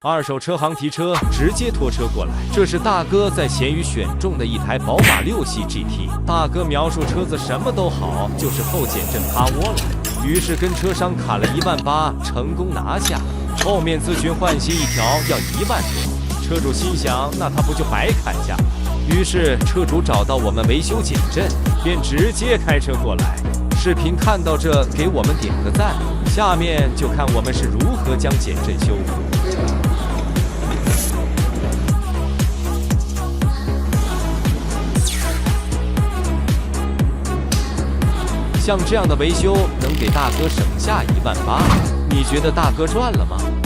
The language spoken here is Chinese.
二手车行提车，直接拖车过来。这是大哥在闲鱼选中的一台宝马6系 GT。大哥描述车子什么都好，就是后减震趴窝了。于是跟车商砍了18000，成功拿下。后面咨询换新一条要1万多，车主心想，那他不就白砍价？于是车主找到我们维修减震，便直接开车过来。视频看到这，给我们点个赞。下面就看我们是如何将减震修复。像这样的维修能给大哥省下18000，你觉得大哥赚了吗？